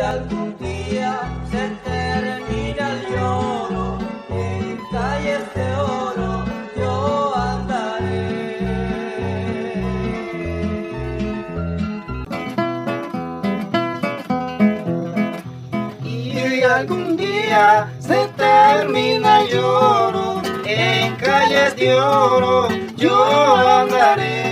algún día se termina el lloro, en calles de oro yo andaré. Y algún día se termina el lloro, en calles de oro yo andaré.